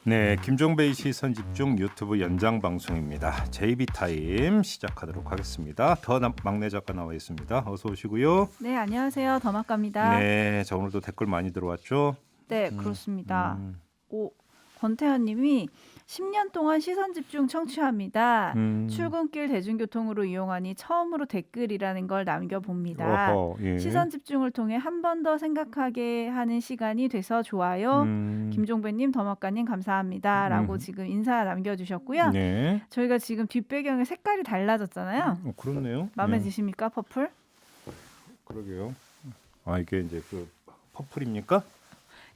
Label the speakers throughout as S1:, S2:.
S1: 네, 김종배의 시선집중 유튜브 연장 방송입니다. JB타임 시작하도록 하겠습니다. 막내 작가 나와 있습니다. 어서 오시고요.
S2: 네, 안녕하세요. 더마카입니다.
S1: 네, 자 오늘도 댓글 많이 들어왔죠?
S2: 네, 그렇습니다. 권태현 님이 10년 동안 시선집중 청취합니다. 출근길 대중교통으로 이용하니 처음으로 댓글이라는 걸 남겨봅니다.
S1: 예.
S2: 시선집중을 통해 한 번 더 생각하게 하는 시간이 돼서 좋아요. 김종배님, 더마카님 감사합니다. 라고 지금 인사 남겨주셨고요.
S1: 네.
S2: 저희가 지금 뒷배경의 색깔이 달라졌잖아요.
S1: 그렇네요.
S2: 마음에
S1: 네.
S2: 드십니까, 퍼플?
S1: 그러게요. 아 이게 이제 그 퍼플입니까?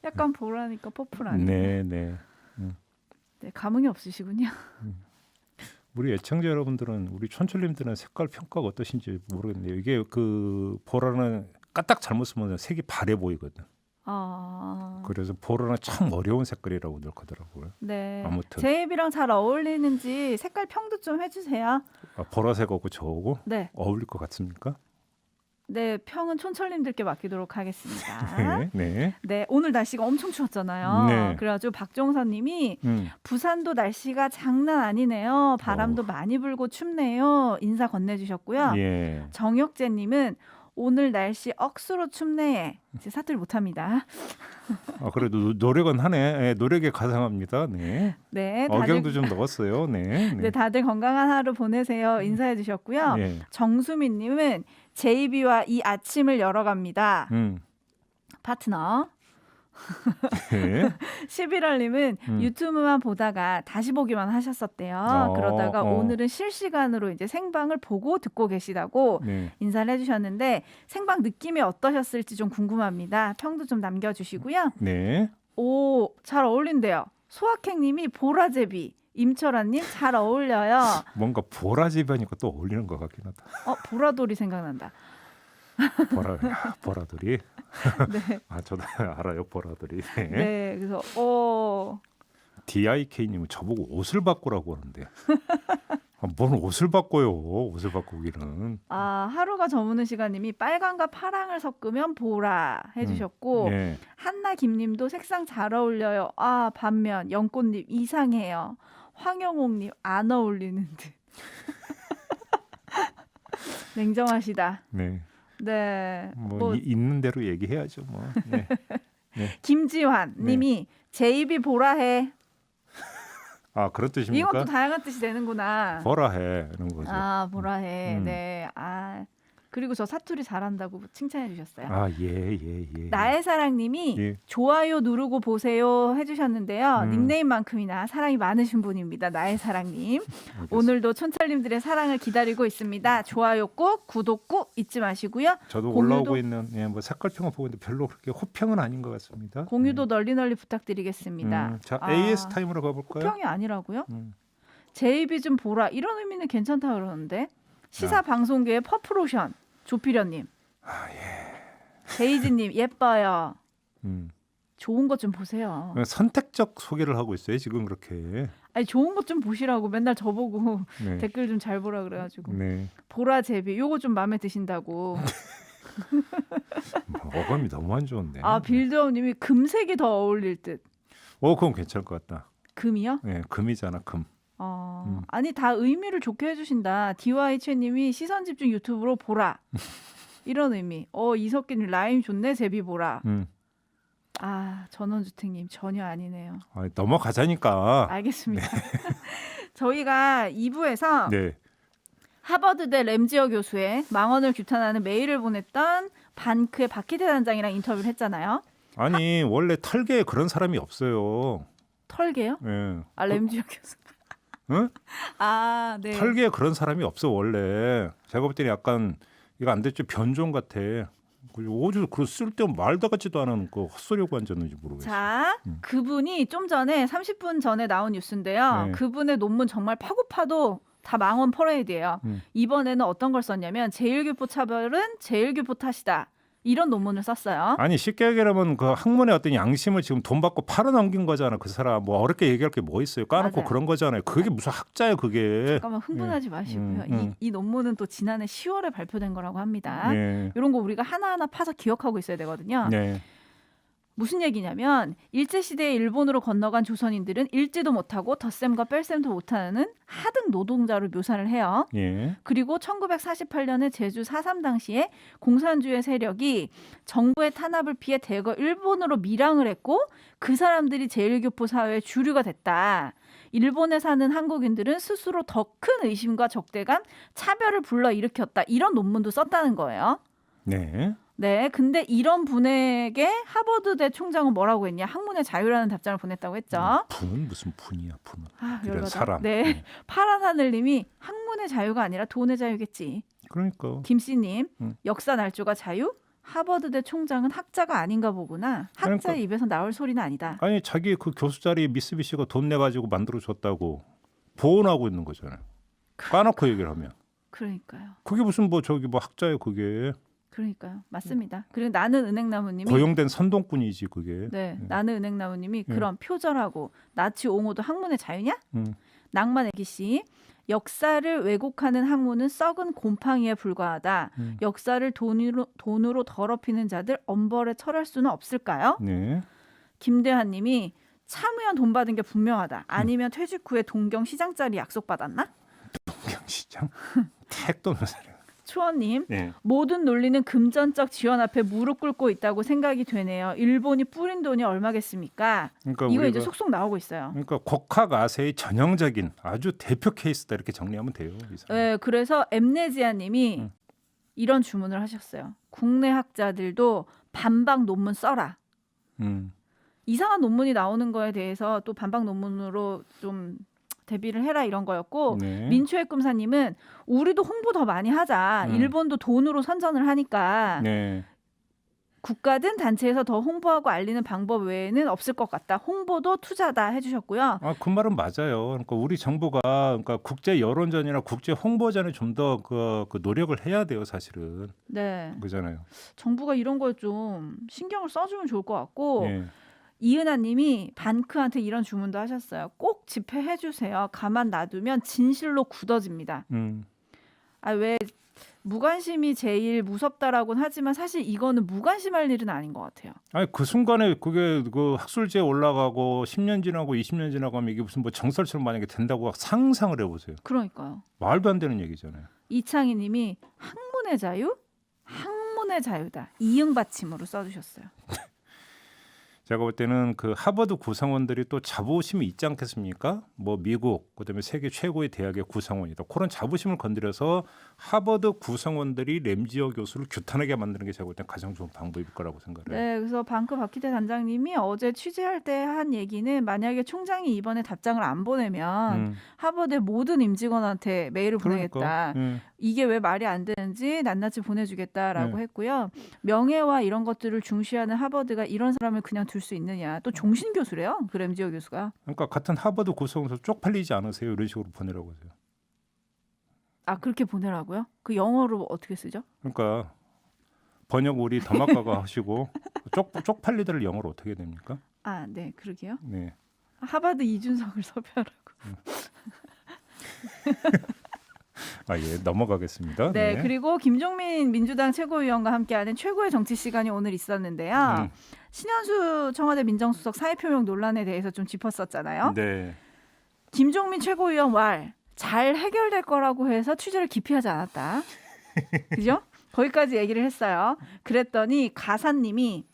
S2: 약간 보라니까 퍼플 아니에요?
S1: 네, 네.
S2: 네, 감흥이 없으시군요.
S1: 우리 애청자 여러분들은 우리 촌철님들은 색깔 평가가 어떠신지 모르겠네요. 이게 그 보라는 까딱 잘못 쓰면 색이 바래 보이거든. 그래서 보라는 참 어려운 색깔이라고 늘 하더라고요.
S2: 네.
S1: 아무튼
S2: 제 입이랑 잘 어울리는지 색깔 평도 좀 해주세요.
S1: 보라색하고 저하고
S2: 네.
S1: 어울릴 것 같습니까?
S2: 네, 평은 촌철님들께 맡기도록 하겠습니다.
S1: 네, 네.
S2: 네, 오늘 날씨가 엄청 추웠잖아요.
S1: 네.
S2: 그래가지고 박종선님이 부산도 날씨가 장난 아니네요. 바람도 많이 불고 춥네요. 인사 건네주셨고요.
S1: 예.
S2: 정혁재님은 오늘 날씨 억수로 춥네. 이제 사투리 못합니다.
S1: 그래도 노력은 하네. 예, 노력에 가상합니다. 네.
S2: 네,
S1: 억양도 좀 넣었어요. 네.
S2: 네, 다들 건강한 하루 보내세요. 인사해 주셨고요.
S1: 예.
S2: 정수민님은 JB와 이 아침을 열어갑니다. 파트너.
S1: 네.
S2: 11월님은 유튜브만 보다가 다시 보기만 하셨었대요. 그러다가 오늘은 실시간으로 이제 생방을 보고 듣고 계시다고
S1: 네.
S2: 인사를 해주셨는데 생방 느낌이 어떠셨을지 좀 궁금합니다. 평도 좀 남겨주시고요.
S1: 네.
S2: 오, 잘 어울린대요. 소확행님이 보라제비. 임철아님 잘 어울려요.
S1: 뭔가 보라집하니까 또 어울리는 것 같긴 하다.
S2: 보라돌이 생각난다.
S1: 보라돌이.
S2: 네.
S1: 저도 알아요, 보라돌이. 네.
S2: 네, 그래서
S1: DIK님은 저보고 옷을 바꾸라고 하는데. 뭔 옷을 바꿔요? 옷을 바꾸기는.
S2: 하루가 저무는 시간님이 빨강과 파랑을 섞으면 보라 해주셨고
S1: 네.
S2: 한나 김님도 색상 잘 어울려요. 반면 연꽃님 이상해요. 황영옥님 안 어울리는 듯. 냉정하시다.
S1: 네.
S2: 네.
S1: 있는 대로 얘기해야죠, 뭐. 네. 네.
S2: 김지환님이 제입이 보라해.
S1: 그런 뜻입니까?
S2: 이것도 다양한 뜻이 되는구나.
S1: 보라해 이런 거죠.
S2: 보라해. 네. 그리고 저 사투리 잘한다고 칭찬해 주셨어요.
S1: 예.
S2: 나의 사랑님이
S1: 예.
S2: 좋아요 누르고 보세요 해주셨는데요. 닉네임만큼이나 사랑이 많으신 분입니다. 나의 사랑님. 오늘도 촌철님들의 사랑을 기다리고 있습니다. 좋아요 꼭, 구독 꼭 잊지 마시고요.
S1: 저도 올라오고 있는 뭐 색깔평을 보고 있는데 별로 그렇게 호평은 아닌 것 같습니다.
S2: 공유도 널리 부탁드리겠습니다.
S1: 자, AS 타임으로 가볼까요?
S2: 호평이 아니라고요? 제이비 좀 보라. 이런 의미는 괜찮다 그러는데. 시사 방송계의 퍼플오션 조필현님. 제이지님 예뻐요. 좋은 것 좀 보세요.
S1: 선택적 소개를 하고 있어요 지금 그렇게.
S2: 좋은 것 좀 보시라고 맨날 저보고
S1: 네.
S2: 댓글 좀 잘 보라 그래가지고.
S1: 네.
S2: 보라 제비 요거 좀 마음에 드신다고.
S1: 어감이 너무 안 좋은데.
S2: 빌드업님이 금색이 더 어울릴 듯.
S1: 그건 괜찮을 것 같다.
S2: 금이요?
S1: 네, 금이잖아 금.
S2: 아니 다 의미를 좋게 해주신다. DY채님이 시선집중 유튜브로 보라. 이런 의미. 이석기님 라임 좋네 제비 보라. 전원주택님 전혀 아니네요.
S1: 넘어가자니까.
S2: 알겠습니다. 네. 저희가 2부에서
S1: 네.
S2: 하버드대 램지어 교수의 망언을 규탄하는 메일을 보냈던 반크의 박희태 단장이랑 인터뷰를 했잖아요.
S1: 원래 털개에 그런 사람이 없어요.
S2: 털개요?
S1: 네.
S2: 램지어 교수.
S1: 응?
S2: 네.
S1: 털개에 그런 사람이 없어 원래. 제가 볼 때는 약간 이거 안 됐죠 변종 같아. 어디서 그 쓸데없는 말도 같지도 않은 그 헛소리하고 앉았는지 모르겠어요.
S2: 자, 그분이 좀 전에 30분 전에 나온 뉴스인데요.
S1: 네.
S2: 그분의 논문 정말 파고 파도 다 망언 퍼레이드예요. 이번에는 어떤 걸 썼냐면 제1교포 차별은 제1교포 탓이다. 이런 논문을 썼어요.
S1: 아니 쉽게 얘기하면 그 학문의 어떤 양심을 지금 돈 받고 팔아넘긴 거잖아. 그 사람 뭐 어렵게 얘기할 게 뭐 있어요. 까놓고
S2: 맞아요.
S1: 그런 거잖아요. 그게 무슨 학자예요 그게.
S2: 잠깐만 흥분하지 마시고요. 이 논문은 또 지난해 10월에 발표된 거라고 합니다.
S1: 네.
S2: 이런 거 우리가 하나하나 파서 기억하고 있어야 되거든요.
S1: 네.
S2: 무슨 얘기냐면 일제시대에 일본으로 건너간 조선인들은 읽지도 못하고 덧셈과 뺄셈도 못하는 하등 노동자로 묘사를 해요.
S1: 예.
S2: 그리고 1948년에 제주 4.3 당시에 공산주의 세력이 정부의 탄압을 피해 대거 일본으로 밀항을 했고 그 사람들이 제1교포 사회의 주류가 됐다. 일본에 사는 한국인들은 스스로 더 큰 의심과 적대감, 차별을 불러일으켰다. 이런 논문도 썼다는 거예요.
S1: 네.
S2: 네, 근데 이런 분에게 하버드대 총장은 뭐라고 했냐? 학문의 자유라는 답장을 보냈다고 했죠.
S1: 분은 무슨 분이야 분은.
S2: 아,
S1: 이런
S2: 열받아.
S1: 사람.
S2: 네, 파란 하늘님이 학문의 자유가 아니라 돈의 자유겠지.
S1: 그러니까.
S2: 김씨님, 역사 날조가 자유? 하버드대 총장은 학자가 아닌가 보구나. 학자의
S1: 그러니까.
S2: 입에서 나올 소리는 아니다.
S1: 아니 자기 그 교수 자리 미쓰비시가 돈 내 가지고 만들어 줬다고 보온하고 있는 거잖아요. 까놓고 얘기를 하면.
S2: 그러니까요.
S1: 그게 무슨 뭐 저기 뭐 학자예요 그게.
S2: 그러니까요. 맞습니다. 그리고 나는 은행나무님이
S1: 고용된 선동꾼이지 그게.
S2: 네, 나는 은행나무님이 그럼 표절하고 나치 옹호도 학문의 자유냐? 낭만 애기씨 역사를 왜곡하는 학문은 썩은 곰팡이에 불과하다. 역사를 돈으로 더럽히는 자들 엄벌에 처할 수는 없을까요?
S1: 네.
S2: 김대한님이 참의원 돈 받은 게 분명하다. 아니면 퇴직 후에 동경 시장 자리 약속 받았나?
S1: 동경시장 택도 노사려.
S2: 추원님,
S1: 네.
S2: 모든 논리는 금전적 지원 앞에 무릎 꿇고 있다고 생각이 되네요. 일본이 뿌린 돈이 얼마겠습니까?
S1: 그러니까
S2: 이거
S1: 우리가,
S2: 이제 속속 나오고 있어요.
S1: 그러니까 곡학 아세의 전형적인 아주 대표 케이스다 이렇게 정리하면 돼요. 이 사람.
S2: 네, 그래서 엠네지아님이 이런 주문을 하셨어요. 국내 학자들도 반박 논문 써라. 이상한 논문이 나오는 거에 대해서 또 반박 논문으로 좀 대비를 해라 이런 거였고
S1: 네.
S2: 민초의 꿈사님은 우리도 홍보 더 많이 하자. 일본도 돈으로 선전을 하니까
S1: 네.
S2: 국가든 단체에서 더 홍보하고 알리는 방법 외에는 없을 것 같다. 홍보도 투자다 해주셨고요.
S1: 아, 그 말은 맞아요. 그러니까 우리 정부가 그러니까 국제 여론전이나 국제 홍보전에 좀 더 그 노력을 해야 돼요, 사실은.
S2: 네,
S1: 그잖아요.
S2: 정부가 이런 걸 좀 신경을 써주면 좋을 것 같고
S1: 예.
S2: 이은하님이 반크한테 이런 주문도 하셨어요. 꼭 집회해 주세요. 가만 놔두면 진실로 굳어집니다. 아, 왜 무관심이 제일 무섭다라고는 하지만 사실 이거는 무관심할 일은 아닌 것 같아요.
S1: 아니 그 순간에 그게 그 학술지에 올라가고 10년 지나고 20년 지나고 하면 이게 무슨 뭐 정설처럼 만약에 된다고 상상을 해보세요.
S2: 그러니까요.
S1: 말도 안 되는 얘기잖아요.
S2: 이창희님이 학문의 자유? 학문의 자유다. 이응 받침으로 써주셨어요.
S1: 제가 볼 때는 그 하버드 구성원들이 또 자부심이 있지 않겠습니까? 뭐 미국 그다음에 세계 최고의 대학의 구성원이다. 그런 자부심을 건드려서 하버드 구성원들이 램지어 교수를 규탄하게 만드는 게 제가 볼 때 가장 좋은 방법일 거라고 생각해요.
S2: 네, 그래서 방크 박희대 단장님이 어제 취재할 때 한 얘기는 만약에 총장이 이번에 답장을 안 보내면 하버드의 모든 임직원한테 메일을 보내겠다. 이게 왜 말이 안 되는지 낱낱이 보내주겠다라고 했고요. 명예와 이런 것들을 중시하는 하버드가 이런 사람을 그냥 둘 수 있느냐. 또 종신 교수래요. 그 램지어 교수가.
S1: 그러니까 같은 하버드 구성원에서 쪽팔리지 않으세요? 이런 식으로 보내라고 하세요.
S2: 아, 그렇게 보내라고요? 그 영어로 어떻게 쓰죠?
S1: 그러니까 번역 우리 더마카가 하시고 쪽팔리들을 영어로 어떻게 해야 됩니까?
S2: 아, 네, 그러게요.
S1: 네.
S2: 하버드 이준석을 섭외하라고.
S1: 아, 예, 넘어가겠습니다.
S2: 네, 그리고 김종민 민주당 최고위원과 함께하는 최고의 정치 시간이 오늘 있었는데요. 신현수 청와대 민정수석 사의표명 논란에 대해서 좀 짚었었잖아요.
S1: 네.
S2: 김종민 최고위원 말 잘 해결될 거라고 해서 취재를 기피하지 않았다. 그죠? 거기까지 얘기를 했어요. 그랬더니 가사님이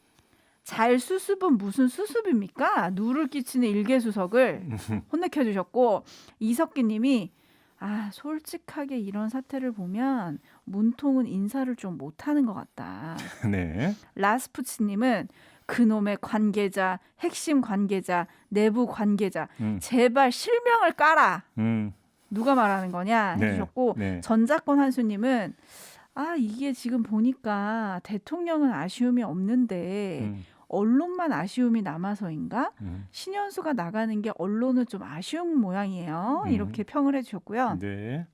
S2: 잘 수습은 무슨 수습입니까? 누를 끼치는 일개수석을 혼내켜 주셨고 이석기님이 아, 솔직하게 이런 사태를 보면 문통은 인사를 좀 못하는 것 같다.
S1: 네.
S2: 라스푸치님은 그놈의 관계자, 핵심 관계자, 내부 관계자 제발 실명을 깔아. 누가 말하는 거냐 해주셨고 전작권 한수님은 아, 이게 지금 보니까 대통령은 아쉬움이 없는데 언론만 아쉬움이 남아서인가? 신현수가 나가는 게 언론은 좀 아쉬운 모양이에요. 이렇게 평을 해주셨고요.
S1: 네.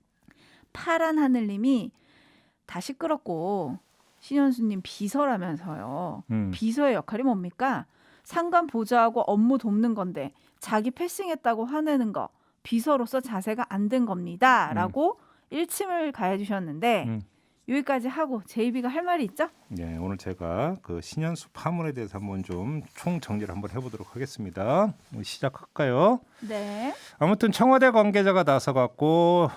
S2: 파란 하늘님이 다 시끄럽고 신현수님 비서라면서요. 비서의 역할이 뭡니까? 상관 보좌하고 업무 돕는 건데 자기 패싱했다고 화내는 거 비서로서 자세가 안 된 겁니다. 라고 일침을 가해주셨는데 여기까지 하고 JB가 할 말이 있죠?
S1: 네, 오늘 제가 그 신현수 파문에 대해서 한번 좀 총정리를 한번 해보도록 하겠습니다. 시작할까요?
S2: 네.
S1: 아무튼 청와대 관계자가 나서갖고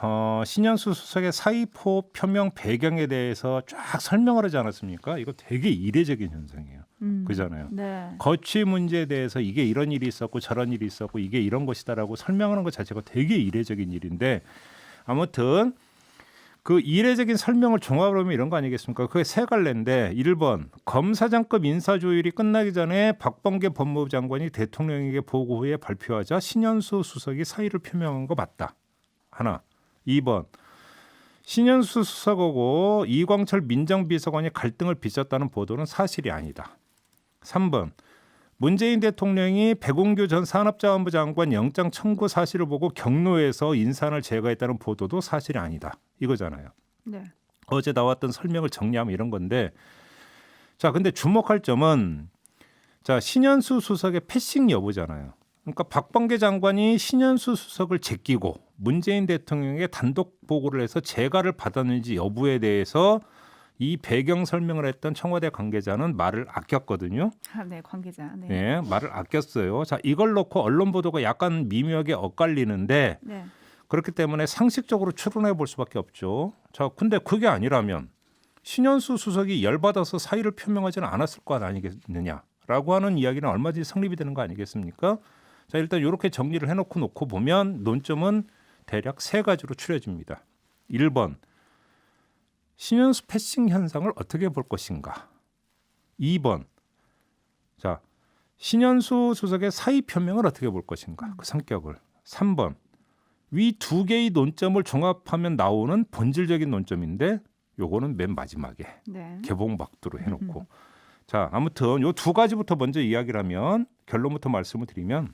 S1: 신현수 수석의 사의포 표명 배경에 대해서 쫙 설명을 하지 않았습니까? 이거 되게 이례적인 현상이에요. 그잖아요.
S2: 네.
S1: 거취 문제에 대해서 이게 이런 일이 있었고 저런 일이 있었고 이게 이런 것이다라고 설명하는 것 자체가 되게 이례적인 일인데 아무튼 그 이례적인 설명을 종합을 하면 이런 거 아니겠습니까? 그게 세 갈래인데 1번 검사장급 인사조율이 끝나기 전에 박범계 법무부 장관이 대통령에게 보고 후에 발표하자 신현수 수석이 사의를 표명한 거 맞다. 하나. 2번 신현수 수석하고 이광철 민정비서관이 갈등을 빚었다는 보도는 사실이 아니다. 3번 문재인 대통령이 백운규 전 산업자원부 장관 영장 청구 사실을 보고 경로에서 인사를 제거했다는 보도도 사실이 아니다. 이거잖아요.
S2: 네.
S1: 어제 나왔던 설명을 정리하면 이런 건데 자, 근데 주목할 점은 자, 신현수 수석의 패싱 여부잖아요. 그러니까 박범계 장관이 신현수 수석을 제끼고 문재인 대통령에게 단독 보고를 해서 재가를 받았는지 여부에 대해서 이 배경 설명을 했던 청와대 관계자는 말을 아꼈거든요.
S2: 아, 네, 관계자. 네.
S1: 네, 말을 아꼈어요. 자, 이걸 놓고 언론 보도가 약간 미묘하게 엇갈리는데
S2: 네.
S1: 그렇기 때문에 상식적으로 추론해 볼 수밖에 없죠. 자, 근데 그게 아니라면 신현수 수석이 열받아서 사의를 표명하지는 않았을 것 아니겠느냐라고 하는 이야기는 얼마든지 성립이 되는 거 아니겠습니까? 자, 일단 이렇게 정리를 해놓고 보면 논점은 대략 세 가지로 추려집니다. 1번 신현수 패싱 현상을 어떻게 볼 것인가. 2번 자 신현수 수석의 사의 표명을 어떻게 볼 것인가. 그 성격을. 3번 위 두 개의 논점을 종합하면 나오는 본질적인 논점인데 요거는 맨 마지막에
S2: 네.
S1: 개봉박두로 해놓고 자 아무튼 요 두 가지부터 먼저 이야기를 하면 결론부터 말씀을 드리면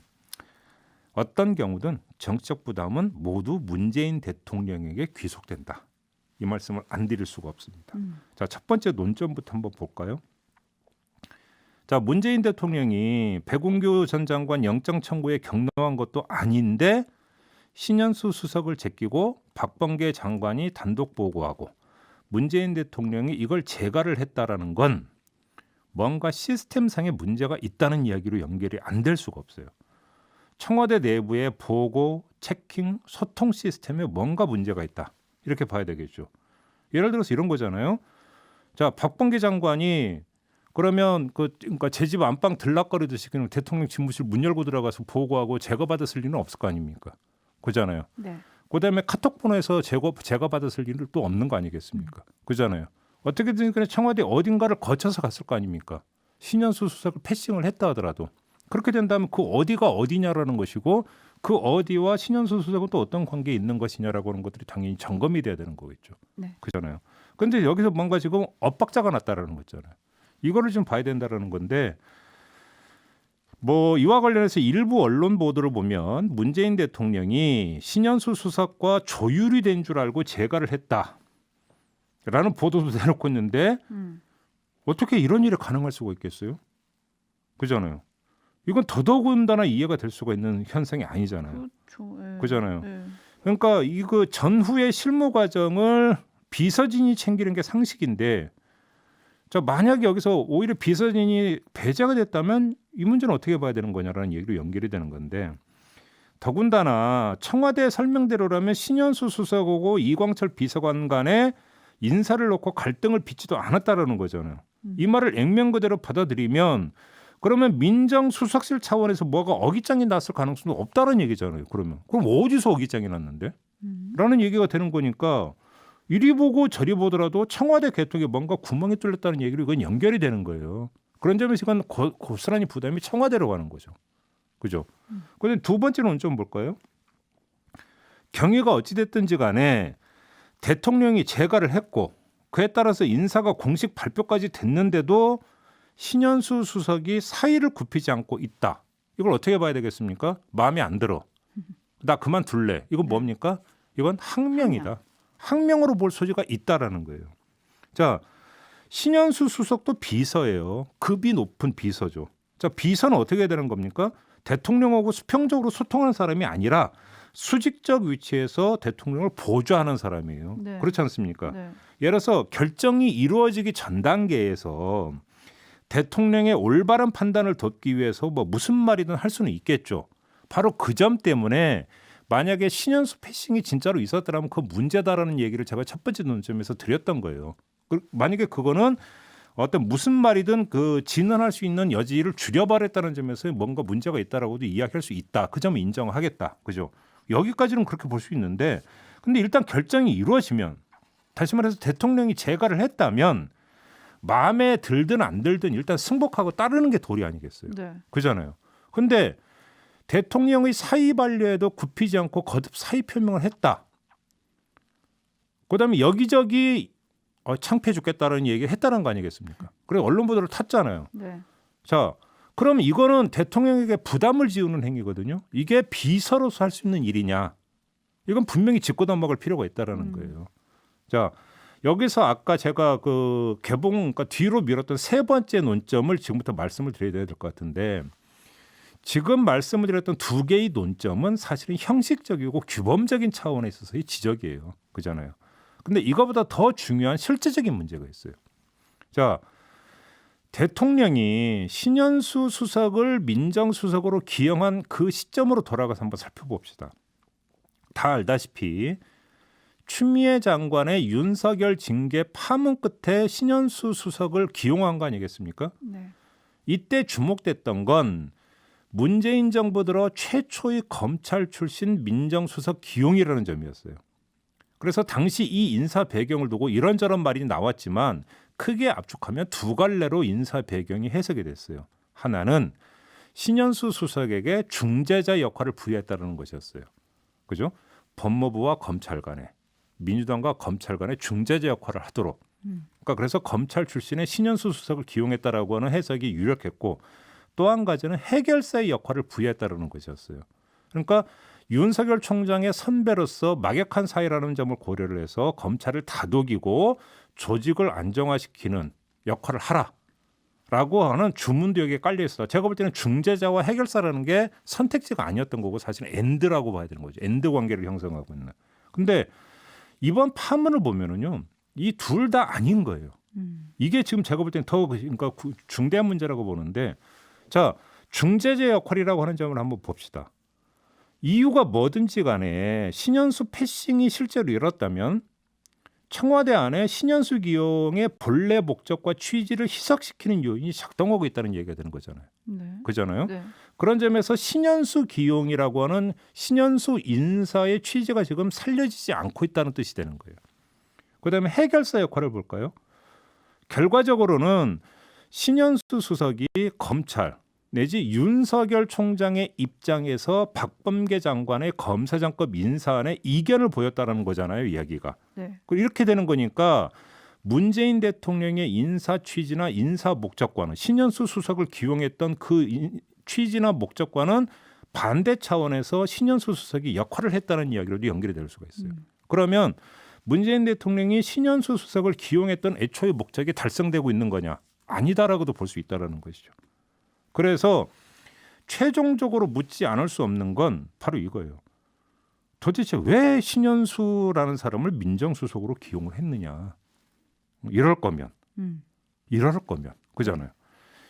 S1: 어떤 경우든 정치적 부담은 모두 문재인 대통령에게 귀속된다. 이 말씀을 안 드릴 수가 없습니다. 자, 첫 번째 논점부터 한번 볼까요? 자, 문재인 대통령이 백운규 전 장관 영장 청구에 격려한 것도 아닌데 신현수 수석을 제끼고 박범계 장관이 단독 보고하고 문재인 대통령이 이걸 재가를 했다라는 건 뭔가 시스템상의 문제가 있다는 이야기로 연결이 안 될 수가 없어요. 청와대 내부의 보고, 체킹, 소통 시스템에 뭔가 문제가 있다. 이렇게 봐야 되겠죠. 예를 들어서 이런 거잖아요. 자, 박범계 장관이 그러면 그러니까 제 집 안방 들락거리듯이 그냥 대통령 집무실 문 열고 들어가서 보고하고 제거받았을 리는 없을 거 아닙니까? 그잖아요.
S2: 네.
S1: 그다음에 카톡 번호에서 제거받았을 일은 또 없는 거 아니겠습니까? 그잖아요. 어떻게든 간에 청와대 어딘가를 거쳐서 갔을 거 아닙니까? 신현수 수석을 패싱을 했다 하더라도 그렇게 된다면 그 어디가 어디냐라는 것이고 그 어디와 신현수 수석은 또 어떤 관계에 있는 것이냐라고 하는 것들이 당연히 점검이 돼야 되는 거겠죠.
S2: 네.
S1: 그잖아요. 그런데 여기서 뭔가 지금 엇박자가 났다라는 거잖아요. 이거를 좀 봐야 된다라는 건데 뭐 이와 관련해서 일부 언론 보도를 보면 문재인 대통령이 신현수 수석과 조율이 된 줄 알고 재가를 했다라는 보도도 내놓고 있는데 어떻게 이런 일이 가능할 수가 있겠어요? 그잖아요. 이건 더더군다나 이해가 될 수가 있는 현상이 아니잖아요.
S2: 그렇죠. 예.
S1: 그잖아요.
S2: 예.
S1: 그러니까 이거 전후의 실무 과정을 비서진이 챙기는 게 상식인데 자 만약에 여기서 오히려 비서진이 배제가 됐다면 이 문제는 어떻게 봐야 되는 거냐라는 얘기로 연결이 되는 건데 더군다나 청와대 설명대로라면 신현수 수석하고 이광철 비서관 간에 인사를 놓고 갈등을 빚지도 않았다라는 거잖아요. 이 말을 액면 그대로 받아들이면 그러면 민정수석실 차원에서 뭐가 어깃장이 났을 가능성도 없다는 얘기잖아요. 그럼 어디서 어깃장이 났는데? 라는 얘기가 되는 거니까 이리 보고 저리 보더라도 청와대 개통에 뭔가 구멍이 뚫렸다는 얘기로 이건 연결이 되는 거예요. 그런 점에서 이건 고스란히 부담이 청와대로 가는 거죠. 그죠? 그런데 두 번째 논점 볼까요? 경위가 어찌됐든지 간에 대통령이 재가를 했고 그에 따라서 인사가 공식 발표까지 됐는데도 신현수 수석이 사의를 굽히지 않고 있다. 이걸 어떻게 봐야 되겠습니까? 마음에 안 들어. 나 그만둘래. 이건 뭡니까? 이건 항명이다. 항명으로 볼 소지가 있다라는 거예요. 자, 신현수 수석도 비서예요. 급이 높은 비서죠. 자, 비서는 어떻게 해야 되는 겁니까? 대통령하고 수평적으로 소통하는 사람이 아니라 수직적 위치에서 대통령을 보좌하는 사람이에요.
S2: 네.
S1: 그렇지 않습니까?
S2: 네.
S1: 예를 들어서 결정이 이루어지기 전 단계에서 대통령의 올바른 판단을 돕기 위해서 뭐 무슨 말이든 할 수는 있겠죠. 바로 그 점 때문에 만약에 신현수 패싱이 진짜로 있었더라면 그 문제다라는 얘기를 제가 첫 번째 논점에서 드렸던 거예요. 만약에 그거는 어떤 무슨 말이든 그 진언할 수 있는 여지를 줄여버렸다는 점에서 뭔가 문제가 있다라고도 이야기할 수 있다. 그 점을 인정하겠다. 그죠? 여기까지는 그렇게 볼 수 있는데 근데 일단 결정이 이루어지면 다시 말해서 대통령이 재가를 했다면 마음에 들든 안 들든 일단 승복하고 따르는 게 도리 아니겠어요.
S2: 네.
S1: 그잖아요. 근데 대통령의 사의 반려에도 굽히지 않고 거듭 사의 표명을 했다. 그다음에 여기저기 창피해 죽겠다는 얘기를 했다는 거 아니겠습니까? 그래 언론 보도를 탔잖아요.
S2: 네.
S1: 자, 그럼 이거는 대통령에게 부담을 지우는 행위거든요. 이게 비서로서 할 수 있는 일이냐? 이건 분명히 짚고 넘어갈 필요가 있다라는 거예요. 자, 여기서 아까 제가 그 개봉 그러니까 뒤로 미뤘던 세 번째 논점을 지금부터 말씀을 드려야 될 것 같은데 지금 말씀을 드렸던 두 개의 논점은 사실은 형식적이고 규범적인 차원에 있어서의 지적이에요. 그잖아요. 근데 이거보다 더 중요한 실제적인 문제가 있어요. 자, 대통령이 신현수 수석을 민정수석으로 기용한 그 시점으로 돌아가서 한번 살펴봅시다. 다 알다시피 추미애 장관의 윤석열 징계 파문 끝에 신현수 수석을 기용한 거 아니겠습니까?
S2: 네.
S1: 이때 주목됐던 건 문재인 정부 들어 최초의 검찰 출신 민정수석 기용이라는 점이었어요. 그래서 당시 이 인사 배경을 두고 이런저런 말이 나왔지만 크게 압축하면 두 갈래로 인사 배경이 해석이 됐어요. 하나는 신현수 수석에게 중재자 역할을 부여했다는 것이었어요. 그죠? 법무부와 검찰 간에 민주당과 검찰 간의 중재자 역할을 하도록. 그러니까 그래서 검찰 출신의 신현수 수석을 기용했다라고 하는 해석이 유력했고 또 한 가지는 해결사의 역할을 부여했다는 것이었어요. 그러니까 윤석열 총장의 선배로서 막역한 사이라는 점을 고려를 해서 검찰을 다독이고 조직을 안정화시키는 역할을 하라라고 하는 주문도 여기에 깔려 있어요. 제가 볼 때는 중재자와 해결사라는 게 선택지가 아니었던 거고 사실은 엔드라고 봐야 되는 거죠. 엔드 관계를 형성하고 있는. 근데 이번 파문을 보면은요, 이 둘 다 아닌 거예요. 이게 지금 제가 볼 때는 더 그러니까 중대한 문제라고 보는데, 자 중재자 역할이라고 하는 점을 한번 봅시다. 이유가 뭐든지 간에 신현수 패싱이 실제로 일었다면 청와대 안에 신현수 기용의 본래 목적과 취지를 희석시키는 요인이 작동하고 있다는 얘기가 되는 거잖아요.
S2: 네.
S1: 그잖아요.
S2: 네.
S1: 그런 점에서 신현수 기용이라고 하는 신현수 인사의 취지가 지금 살려지지 않고 있다는 뜻이 되는 거예요. 그다음에 해결사 역할을 볼까요? 결과적으로는 신현수 수석이 검찰 내지 윤석열 총장의 입장에서 박범계 장관의 검사장급 인사안에 이견을 보였다는 거잖아요, 이야기가.
S2: 네.
S1: 이렇게 되는 거니까 문재인 대통령의 인사 취지나 인사 목적과는 신현수 수석을 기용했던 그 취지나 목적과는 반대 차원에서 신현수 수석이 역할을 했다는 이야기로도 연결이 될 수가 있어요. 그러면 문재인 대통령이 신현수 수석을 기용했던 애초의 목적이 달성되고 있는 거냐? 아니다라고도 볼 수 있다라는 것이죠. 그래서 최종적으로 묻지 않을 수 없는 건 바로 이거예요. 도대체 왜 신현수라는 사람을 민정수석으로 기용을 했느냐? 이럴 거면 그잖아요.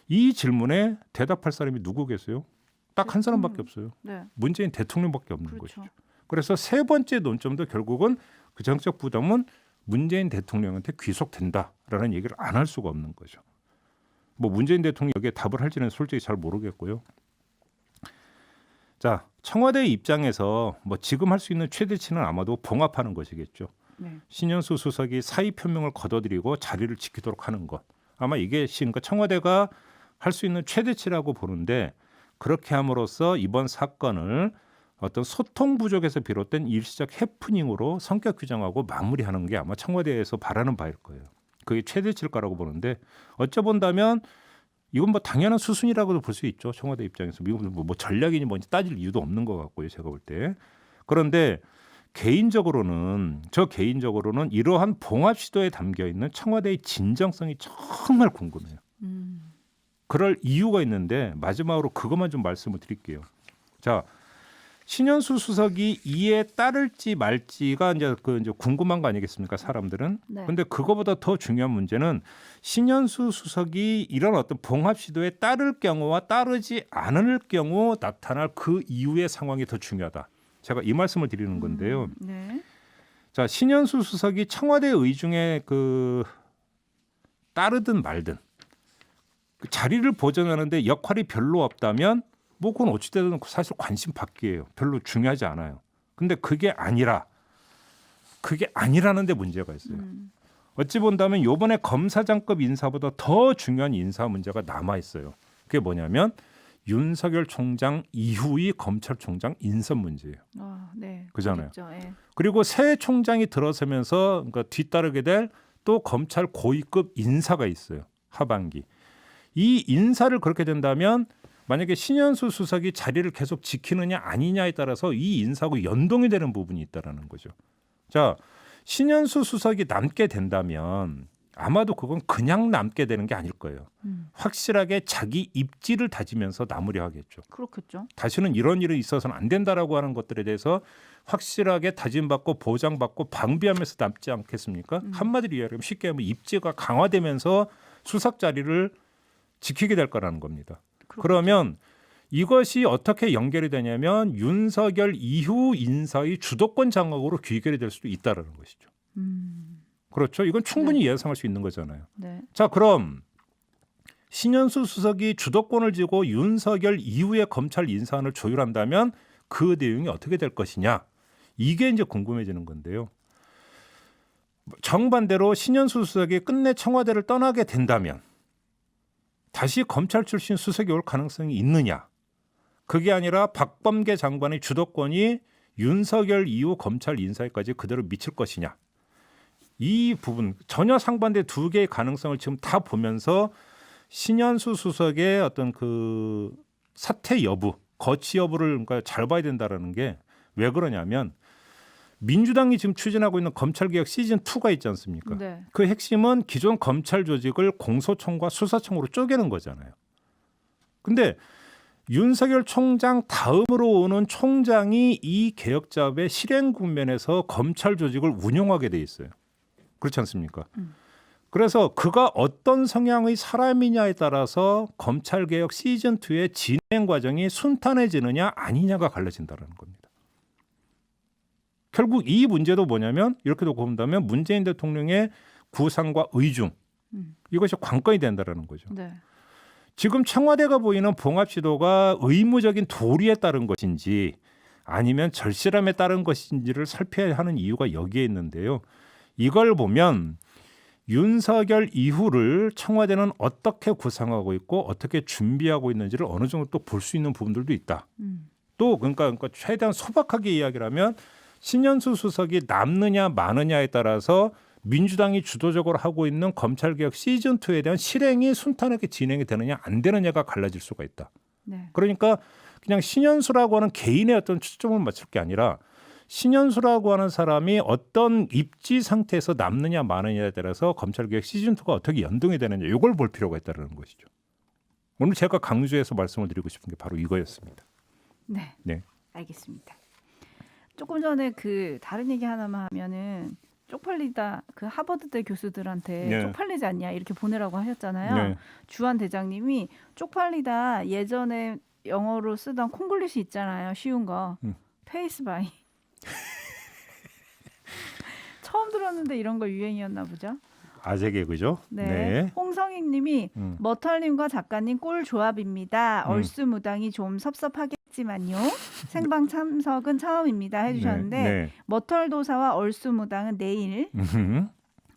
S1: 이 질문에 대답할 사람이 누구겠어요? 딱 한 사람밖에 없어요.
S2: 네.
S1: 문재인 대통령밖에 없는
S2: 그렇죠.
S1: 것이죠. 그래서 세 번째 논점도 결국은 그 정책 부담은 문재인 대통령한테 귀속된다라는 얘기를 안 할 수가 없는 거죠. 뭐 문재인 대통령이 여기에 답을 할지는 솔직히 잘 모르겠고요. 자, 청와대 입장에서 뭐 지금 할 수 있는 최대치는 아마도 봉합하는 것이겠죠.
S2: 네.
S1: 신현수 수석이 사의 표명을 거둬들이고 자리를 지키도록 하는 것. 아마 이게 그러니까 청와대가 할 수 있는 최대치라고 보는데 그렇게 함으로써 이번 사건을 어떤 소통 부족에서 비롯된 일시적 해프닝으로 성격 규정하고 마무리하는 게 아마 청와대에서 바라는 바일 거예요. 그게 최대치일 거라고 보는데 어찌 본다면 이건 뭐 당연한 수순이라고도 볼 수 있죠. 청와대 입장에서 이건 뭐 전략이니 뭔지 따질 이유도 없는 것 같고요. 제가 볼 때. 그런데 저 개인적으로는 이러한 봉합 시도에 담겨 있는 청와대의 진정성이 정말 궁금해요. 그럴 이유가 있는데 마지막으로 그것만 좀 말씀을 드릴게요. 자, 신현수 수석이 이에 따를지 말지가 이제 궁금한 거 아니겠습니까, 사람들은?
S2: 네.
S1: 근데 그거보다 더 중요한 문제는 신현수 수석이 이런 어떤 봉합 시도에 따를 경우와 따르지 않을 경우 나타날 그 이후의 상황이 더 중요하다. 제가 이 말씀을 드리는 건데요.
S2: 네.
S1: 자, 신현수 수석이 청와대 의중에 따르든 말든 그 자리를 보존하는데 역할이 별로 없다면 뭐 그건 어찌되든 사실 관심 받기예요. 별로 중요하지 않아요. 근데 그게 아니라는 데 문제가 있어요. 어찌 본다면 이번에 검사장급 인사보다 더 중요한 인사 문제가 남아 있어요. 그게 뭐냐면 윤석열 총장 이후의 검찰총장 인선 문제예요.
S2: 네.
S1: 그잖아요.
S2: 예.
S1: 그리고 새 총장이 들어서면서 뒤따르게 될 또 검찰 고위급 인사가 있어요. 하반기. 이 인사를 그렇게 된다면 만약에 신현수 수석이 자리를 계속 지키느냐 아니냐에 따라서 이 인사하고 연동이 되는 부분이 있다라는 거죠. 자, 신현수 수석이 남게 된다면 아마도 그건 그냥 남게 되는 게 아닐 거예요. 확실하게 자기 입지를 다지면서 마무리하겠죠.
S2: 그렇겠죠.
S1: 다시는 이런 일이 있어서는 안 된다라고 하는 것들에 대해서 확실하게 다짐받고 보장받고 방비하면서 남지 않겠습니까? 한마디로 이야기하면 쉽게 하면 입지가 강화되면서 수석 자리를 지키게 될 거라는 겁니다.
S2: 그렇겠죠.
S1: 그러면 이것이 어떻게 연결이 되냐면 윤석열 이후 인사의 주도권 장악으로 귀결이 될 수도 있다라는 것이죠. 그렇죠. 이건 충분히 예상할 수 있는 거잖아요.
S2: 네.
S1: 자, 그럼 신현수 수석이 주도권을 쥐고 윤석열 이후의 검찰 인사안을 조율한다면 그 내용이 어떻게 될 것이냐. 이게 이제 궁금해지는 건데요. 정반대로 신현수 수석이 끝내 청와대를 떠나게 된다면 다시 검찰 출신 수석이 올 가능성이 있느냐. 그게 아니라 박범계 장관의 주도권이 윤석열 이후 검찰 인사에까지 그대로 미칠 것이냐. 이 부분 전혀 상반된 두 개의 가능성을 지금 다 보면서 신현수 수석의 어떤 그 사퇴 여부, 거취 여부를 그러니까 잘 봐야 된다라는 게 왜 그러냐면 민주당이 지금 추진하고 있는 검찰개혁 시즌 2가 있지 않습니까?
S2: 네.
S1: 그 핵심은 기존 검찰 조직을 공소청과 수사청으로 쪼개는 거잖아요. 근데 윤석열 총장 다음으로 오는 총장이 이 개혁 작업의 실행 국면에서 검찰 조직을 운영하게 돼 있어요. 그렇지 않습니까? 그래서 그가 어떤 성향의 사람이냐에 따라서 검찰개혁 시즌2의 진행 과정이 순탄해지느냐 아니냐가 갈라진다는 겁니다. 결국 이 문제도 뭐냐면 이렇게도 본다면 문재인 대통령의 구상과 의중 이것이 관건이 된다는 거죠.
S2: 네.
S1: 지금 청와대가 보이는 봉합 시도가 의무적인 도리에 따른 것인지 아니면 절실함에 따른 것인지를 살펴야 하는 이유가 여기에 있는데요. 이걸 보면 윤석열 이후를 청와대는 어떻게 구상하고 있고 어떻게 준비하고 있는지를 어느 정도 또 볼 수 있는 부분들도 있다. 또 그러니까 최대한 소박하게 이야기를 하면 신현수 수석이 남느냐 마느냐에 따라서 민주당이 주도적으로 하고 있는 검찰개혁 시즌2에 대한 실행이 순탄하게 진행이 되느냐 안 되느냐가 갈라질 수가 있다.
S2: 네.
S1: 그러니까 그냥 신현수라고 하는 개인의 어떤 초점을 맞출 게 아니라 신현수라고 하는 사람이 어떤 입지 상태에서 남느냐 마느냐에 따라서 검찰개혁 시즌2가 어떻게 연동이 되느냐 이걸 볼 필요가 있다는 것이죠. 오늘 제가 강조해서 말씀을 드리고 싶은 게 바로 이거였습니다.
S2: 네.
S1: 네.
S2: 알겠습니다. 조금 전에 그 다른 얘기 하나만 하면은 쪽팔리다 그 하버드대 교수들한테
S1: 네.
S2: 쪽팔리지 않냐 이렇게 보내라고 하셨잖아요.
S1: 네.
S2: 주한 대장님이 쪽팔리다 예전에 영어로 쓰던 콩글리시 있잖아요. 쉬운 거. 페이스바이. 처음 들었는데 이런 거 유행이었나 보죠.
S1: 아재 개그죠.
S2: 네. 홍성익님이 머털님과 작가님 꿀 조합입니다. 얼쑤무당이 좀 섭섭하겠지만요. 생방 참석은 처음입니다. 해주셨는데
S1: 네.
S2: 머털도사와 얼쑤무당은 내일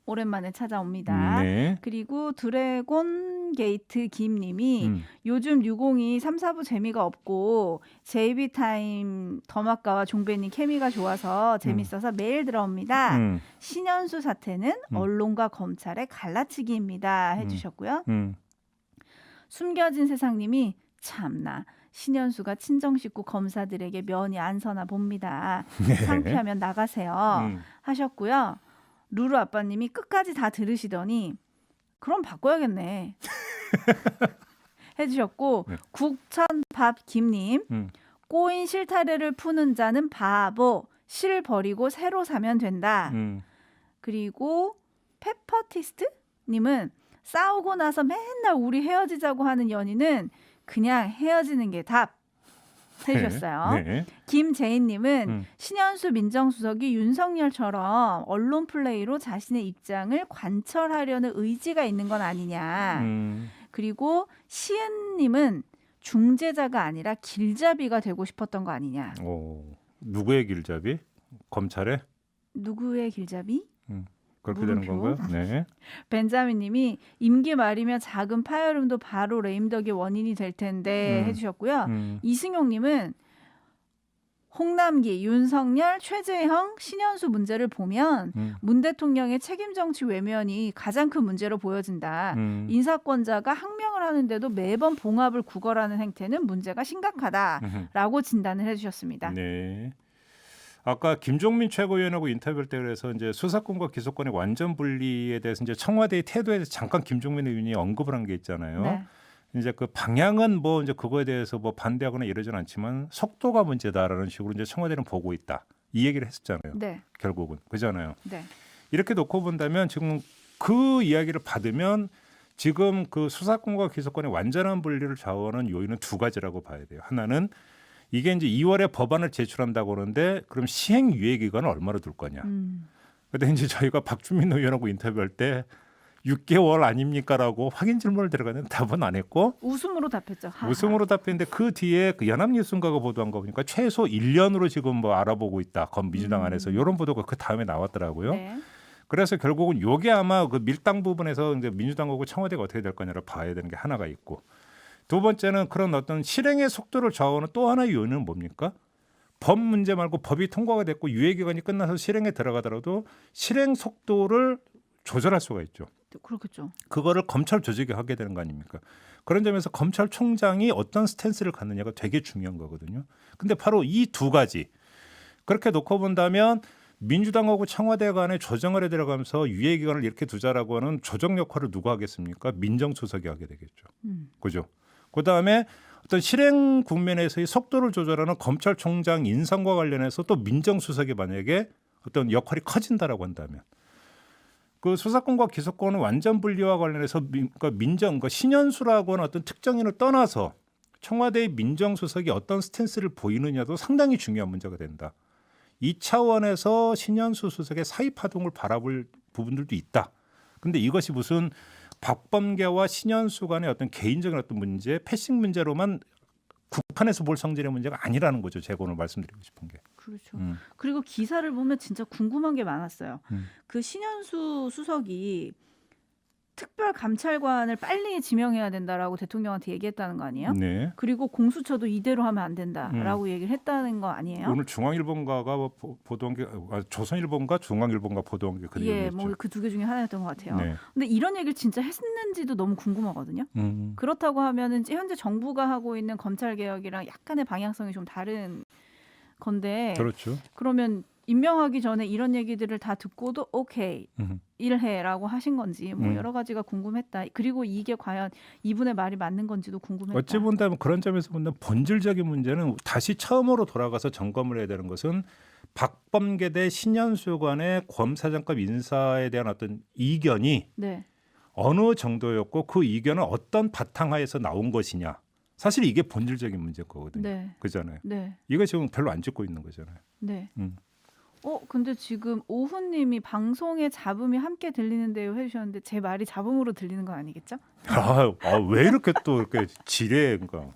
S2: 오랜만에 찾아옵니다.
S1: 네.
S2: 그리고 드래곤 게이트 김님이 요즘 유공이 3, 4부 재미가 없고 JB타임 더마카와 종배님 케미가 좋아서 재밌어서 매일 들어옵니다. 신현수 사태는 언론과 검찰의 갈라치기입니다. 해주셨고요. 숨겨진 세상님이 참나 신현수가 친정 식구 검사들에게 면이 안 서나 봅니다.
S1: 네.
S2: 창피하면 나가세요. 하셨고요. 루루 아빠님이 끝까지 다 들으시더니 그럼 바꿔야겠네. 해주셨고
S1: 네.
S2: 국천밥 김님 꼬인 실타래를 푸는 자는 바보. 실 버리고 새로 사면 된다. 그리고 페퍼티스트님은 싸우고 나서 맨날 우리 헤어지자고 하는 연인은 그냥 헤어지는 게 답. 해주셨어요.
S1: 네.
S2: 김재인님은 신현수 민정수석이 윤석열처럼 언론 플레이로 자신의 입장을 관철하려는 의지가 있는 건 아니냐. 그리고 시은님은 중재자가 아니라 길잡이가 되고 싶었던 거 아니냐.
S1: 누구의 길잡이? 검찰의?
S2: 누구의 길잡이?
S1: 그렇게 되는 건가요? 네.
S2: 벤자민님이 임기 말이면 작은 파열음도 바로 레임덕의 원인이 될 텐데 해주셨고요. 이승용님은 홍남기, 윤석열, 최재형, 신현수 문제를 보면 문 대통령의 책임 정치 외면이 가장 큰 문제로 보여진다. 인사권자가 항명을 하는데도 매번 봉합을 구걸하는 행태는 문제가 심각하다라고 진단을 해주셨습니다.
S1: 네. 아까 김종민 최고위원하고 인터뷰할 때 그래서 이제 수사권과 기소권의 완전 분리에 대해서 이제 청와대의 태도에 대해서 잠깐 김종민 의원이 언급을 한 게 있잖아요.
S2: 네.
S1: 이제 그 방향은 뭐 이제 그거에 대해서 뭐 반대하거나 이러진 않지만 속도가 문제다라는 식으로 이제 청와대는 보고 있다. 이 얘기를 했었잖아요.
S2: 네.
S1: 결국은 그잖아요.
S2: 네.
S1: 이렇게 놓고 본다면 지금 그 이야기를 받으면 지금 그 수사권과 기소권의 완전한 분리를 좌우하는 요인은 두 가지라고 봐야 돼요. 하나는 이게 이제 2월에 법안을 제출한다고 하는데 그럼 시행 유예 기간을 얼마나 둘 거냐. 근데 이제 저희가 박주민 의원하고 인터뷰할 때 6개월 아닙니까라고 확인 질문을 들어가는데 답은 안 했고
S2: 웃음으로 답했죠. 하하.
S1: 웃음으로 답했는데 그 뒤에 그 연합뉴스인가가 보도한 거 보니까 최소 1년으로 지금 뭐 알아보고 있다. 민주당 안에서 이런 보도가 그 다음에 나왔더라고요.
S2: 네.
S1: 그래서 결국은 요게 아마 그 밀당 부분에서 이제 민주당하고 청와대가 어떻게 될 거냐를 봐야 되는 게 하나가 있고 두 번째는 그런 어떤 실행의 속도를 좌우하는 또 하나의 요인은 뭡니까? 법 문제 말고 법이 통과가 됐고 유예 기간이 끝나서 실행에 들어가더라도 실행 속도를 조절할 수가 있죠.
S2: 그렇겠죠.
S1: 그거를 검찰 조직이 하게 되는 거 아닙니까? 그런 점에서 검찰총장이 어떤 스탠스를 갖느냐가 되게 중요한 거거든요. 근데 바로 이 두 가지 그렇게 놓고 본다면 민주당하고 청와대 간에 조정을 해 들어가면서 유예 기간을 이렇게 두자라고 하는 조정 역할을 누가 하겠습니까? 민정수석이 하게 되겠죠. 그죠? 그다음에 어떤 실행 국면에서의 속도를 조절하는 검찰총장 인선과 관련해서 또 민정수석이 만약에 어떤 역할이 커진다라고 한다면 그 수사권과 기소권은 완전 분리와 관련해서 그러니까 신현수라고 하는 어떤 특정인을 떠나서 청와대의 민정수석이 어떤 스탠스를 보이느냐도 상당히 중요한 문제가 된다. 이 차원에서 신현수 수석의 사의 파동을 바라볼 부분들도 있다. 근데 이것이 무슨 박범계와 신현수 간의 어떤 개인적인 어떤 문제, 패싱 문제로만 국한에서 볼 성질의 문제가 아니라는 거죠. 제가 오늘 말씀드리고 싶은 게.
S2: 그렇죠. 그리고 기사를 보면 진짜 궁금한 게 많았어요. 그 신현수 수석이 특별 감찰관을 빨리 지명해야 된다라고 대통령한테 얘기했다는 거 아니에요?
S1: 네.
S2: 그리고 공수처도 이대로 하면 안 된다라고 얘기를 했다는 거 아니에요?
S1: 오늘 중앙일보인가가 보도한 게 조선일보인가 중앙일보인가 보도한 게 그
S2: 예,
S1: 얘기였죠.
S2: 뭐 그 두 개 중에 하나였던 것 같아요.
S1: 네.
S2: 근데 이런 얘기를 진짜 했는지도 너무 궁금하거든요. 그렇다고 하면은 현재 정부가 하고 있는 검찰 개혁이랑 약간의 방향성이 좀 다른 건데.
S1: 그렇죠.
S2: 그러면 임명하기 전에 이런 얘기들을 다 듣고도 오케이 일해라고 하신 건지 뭐 여러 가지가 궁금했다. 그리고 이게 과연 이분의 말이 맞는 건지도 궁금했다.
S1: 어찌 본다면 그런 점에서 본다면 본질적인 문제는 다시 처음으로 돌아가서 점검을 해야 되는 것은 박범계 대 신현수 간의 검사장급 인사에 대한 어떤 이견이
S2: 네.
S1: 어느 정도였고 그 이견은 어떤 바탕하에서 나온 것이냐. 사실 이게 본질적인 문제일 거거든요.
S2: 네.
S1: 그잖아요.
S2: 네.
S1: 이거 지금 별로 안 짚고 있는 거잖아요.
S2: 네. 근데 지금 오훈님이 방송에 잡음이 함께 들리는데요 해주셨는데 제 말이 잡음으로 들리는 건 아니겠죠?
S1: 왜 이렇게 또 이렇게 지레 그러니까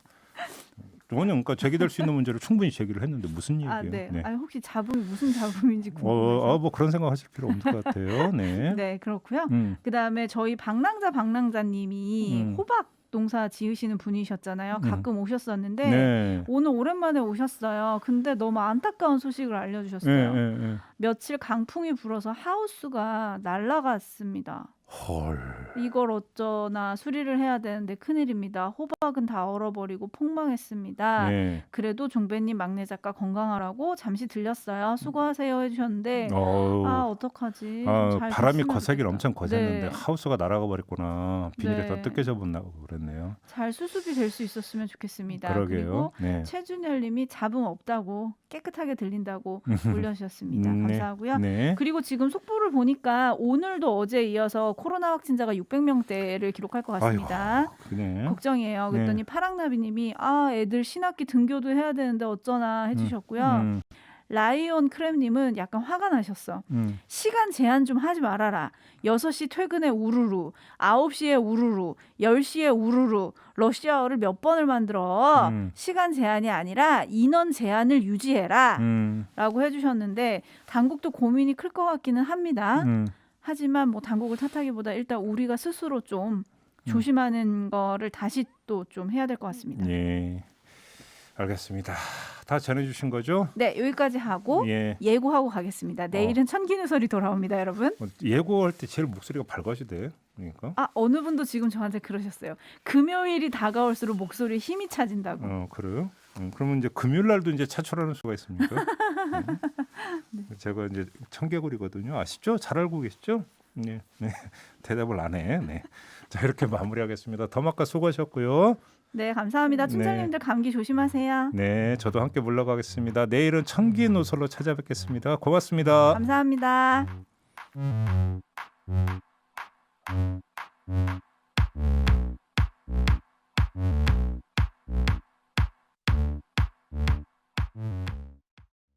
S1: 그러니까 제기될 수 있는 문제를 충분히 제기를 했는데 무슨 얘기예요?
S2: 네.
S1: 네.
S2: 아니, 혹시 잡음이 무슨 잡음인지 궁금해서.
S1: 뭐 그런 생각하실 필요 없을 것 같아요. 네.
S2: 네, 그렇고요. 그다음에 저희 방랑자님이 호박 농사 지으시는 분이셨잖아요. 가끔 오셨었는데
S1: 네.
S2: 오늘 오랜만에 오셨어요. 근데 너무 안타까운 소식을 알려주셨어요.
S1: 네.
S2: 며칠 강풍이 불어서 하우스가 날아갔습니다.
S1: 헐.
S2: 이걸 어쩌나 수리를 해야 되는데 큰일입니다. 호박은 다 얼어버리고 폭망했습니다.
S1: 네.
S2: 그래도 종배님 막내 작가 건강하라고 잠시 들렸어요. 수고하세요 해주셨는데 어떡하지? 좀 잘
S1: 바람이
S2: 됐으면
S1: 거세긴
S2: 좋겠다.
S1: 엄청 거셌는데
S2: 네.
S1: 하우스가 날아가 버렸구나. 비닐에
S2: 네.
S1: 다 뜯겨져 본다고 그랬네요.
S2: 잘 수습이 될 수 있었으면 좋겠습니다.
S1: 그러게요.
S2: 그리고
S1: 네.
S2: 최준열님이 잡음 없다고 깨끗하게 들린다고 올려주셨습니다.
S1: 네.
S2: 감사하고요.
S1: 네.
S2: 그리고 지금 속보를 보니까 오늘도 어제 이어서 코로나 확진자가 600명대를 기록할 것 같습니다.
S1: 그네.
S2: 걱정이에요.
S1: 네.
S2: 그랬더니 파랑나비님이 애들 신학기 등교도 해야 되는데 어쩌나 해주셨고요. 라이온 크랩님은 약간 화가 나셨어. 시간 제한 좀 하지 말아라. 6시 퇴근에 우르르, 9시에 우르르, 10시에 우르르, 러시아어를 몇 번을 만들어. 시간 제한이 아니라 인원 제한을 유지해라. 라고 해주셨는데 당국도 고민이 클 것 같기는 합니다. 하지만 뭐 당국을 탓하기보다 일단 우리가 스스로 좀 조심하는 거를 다시 또 좀 해야 될 것 같습니다.
S1: 예. 알겠습니다. 다 전해주신 거죠?
S2: 네, 여기까지 하고
S1: 예.
S2: 예고하고 가겠습니다. 내일은 천기누설이 돌아옵니다, 여러분.
S1: 예고할 때 제일 목소리가 밝아지대. 그러니까.
S2: 어느 분도 지금 저한테 그러셨어요. 금요일이 다가올수록 목소리에 힘이 차진다고.
S1: 그래요? 그러면 이제 금요일 날도 이제 차출하는 수가 있습니까?
S2: 네.
S1: 제가 이제 청개구리거든요. 아시죠? 잘 알고 계시죠? 네. 네. 대답을 안 해. 네. 자, 이렇게 마무리하겠습니다. 더마카 수고하셨고요.
S2: 네, 감사합니다. 춘철님들 감기 조심하세요.
S1: 네, 저도 함께 물러가겠습니다. 내일은 천기노설로 찾아뵙겠습니다. 고맙습니다.
S2: 감사합니다.